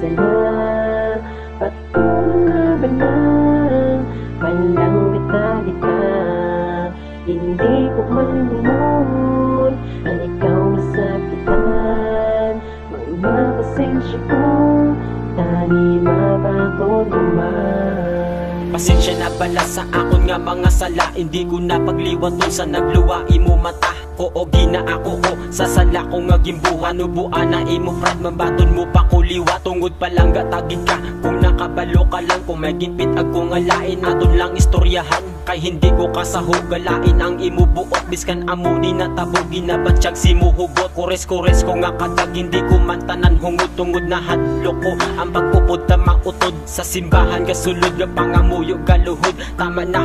sala. Patuloy na ba na walang gita-gita? Hindi ko malumon na ikaw masakitan. Mga pasensya ko, tani mabato naman. Pasensya na pala sa akon nga mga sala. Hindi ko na pagliwaton sa nagluwai mo mata. Oo, gina ako ko sa sala ko nga gimbuhan. Ubuan na imo frad, mabaton mo pa kuliwa. Tungod pa lang gatagin ka, kung nakabalo ka lang. Kung may gimpit ako nga lain, aton lang istoryahan. Kay hindi ko kasahog galain ang imo buot. Biskan amo di natabog, ginabatsyag si mo hugot. Kores-kores ko nga kadag, hindi ko man tanan hungod. Tungod na hadlok ko ang pagpupod tamang utod. Sa simbahan kasulod nga pangamuyo galuhod. Tama na,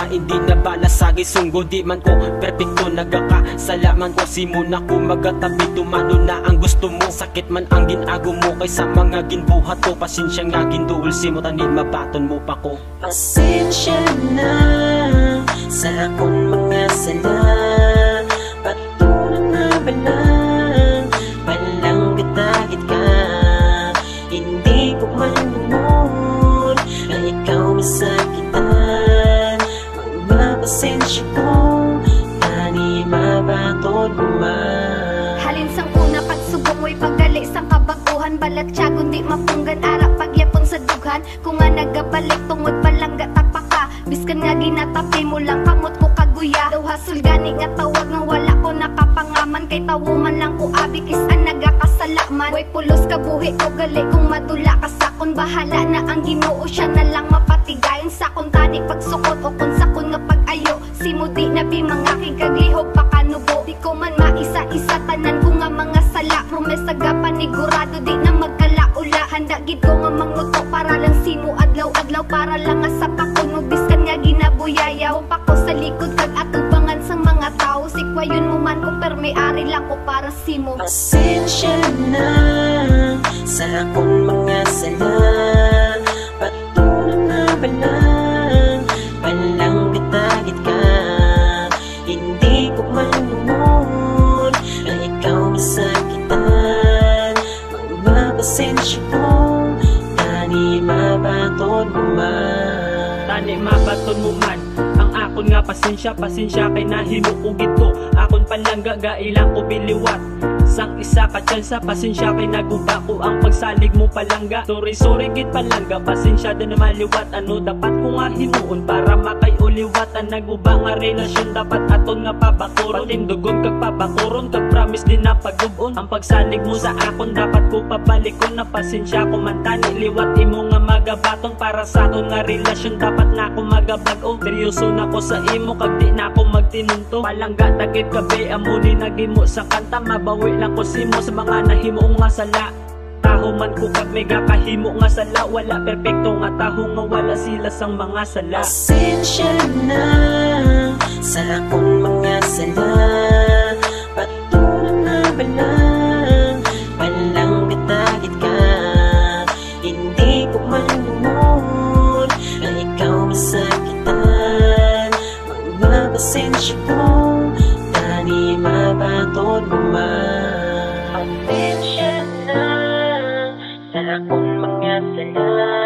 hindi na balasagi sunggo. Di man ko perfecto nagakasalaman ko. Simuna ko magatabi, tumano na ang gusto mo. Sakit man ang ginago mo kaysa mga ginbuhat ko. Pasensya nga ginduol si mo, tanin mabaton mo pa ko. Pasensya na sa akong mga sala. Patuloy na ba lang walang gitagit ka? Hindi ko man lumon na ikaw masakitan. Mga pasensya ko, tani mabatod man. Halin sang una pagsubong way paggali sang kabaguhan. Balat siya kundi mapunggan arap pagyapon sa dughan. Kung nga nagabalik tungod palang gatapa ka. Biskan nga ginatapi mo lang kamot ko kaguya. Daw hasol gani nga tawag nga wala ko nakapangaman. Kay tawo man lang ko abik isan nagakasalaman. Way pulos ka buhi ko gali kung madula ka sakon. Bahala na ang Ginoo, siya na lang mapatigayon sakon. Tani pagsukot o kung sakon nga pag-ayo. Simudi na bi mga kikaglihog pakanubo. Di ko man maisa-isa tanan ko nga mga sala. Promesa ga panigurado di na magkalaula. Handa gid ko nga manguto para lang simo adlaw-adlaw. Para lang nga sa pakuno biskan nga ginabuyayaw. Pa ko sa likod kag atubangan sang mga tao. Sikwayon mo man ko perme-ari lang ko para simo. Pasensya na sa akong mga sala. Patuloy na ba lang walang gitagit ka? Hindi ko man lumon na ikaw masakitan. Mga pasensya ko, tani mabaton mo man. Tani mabaton mo man ang akon nga pasensya. Pasensya kay nahimukugid ko. Akon palangga gailang ko biliwat. Sang isa ka tsansa, pasensya kay naguba ko ang pagsalig mo palangga. Sorry gid palangga, pasensya din na maliwat. Ano dapat ko nga himuon para makayuliwat. Ang naguba nga relasyon dapat aton nga pabakuron. Patindugon kag pabakuron, kag promise din na pagubon. Ang pagsalig mo sa akon dapat ko pabalikon. Na pasensya ko man tani liwat imo nga magabaton. Para sa aton nga relasyon dapat na ako magabag-o. Seryoso na ko sa imo kag di na ako magtinunto. Palangga dagit kabe amo ni nagimo sa kanta. Mabawi lang ko simo sa mga nahimo nga sala. Taho man ko kag may gakahimo nga sala. Wala perpekto nga taho nga wala sila sang mga sala. Pasensya na sa akong mga sala. Patuloy na ba lang walang gitagit ka? Hindi ko man lumon na ikaw masakitan. Mga pasensya ko, tani mabatod mo man. Pasensya na sa akong mga sala.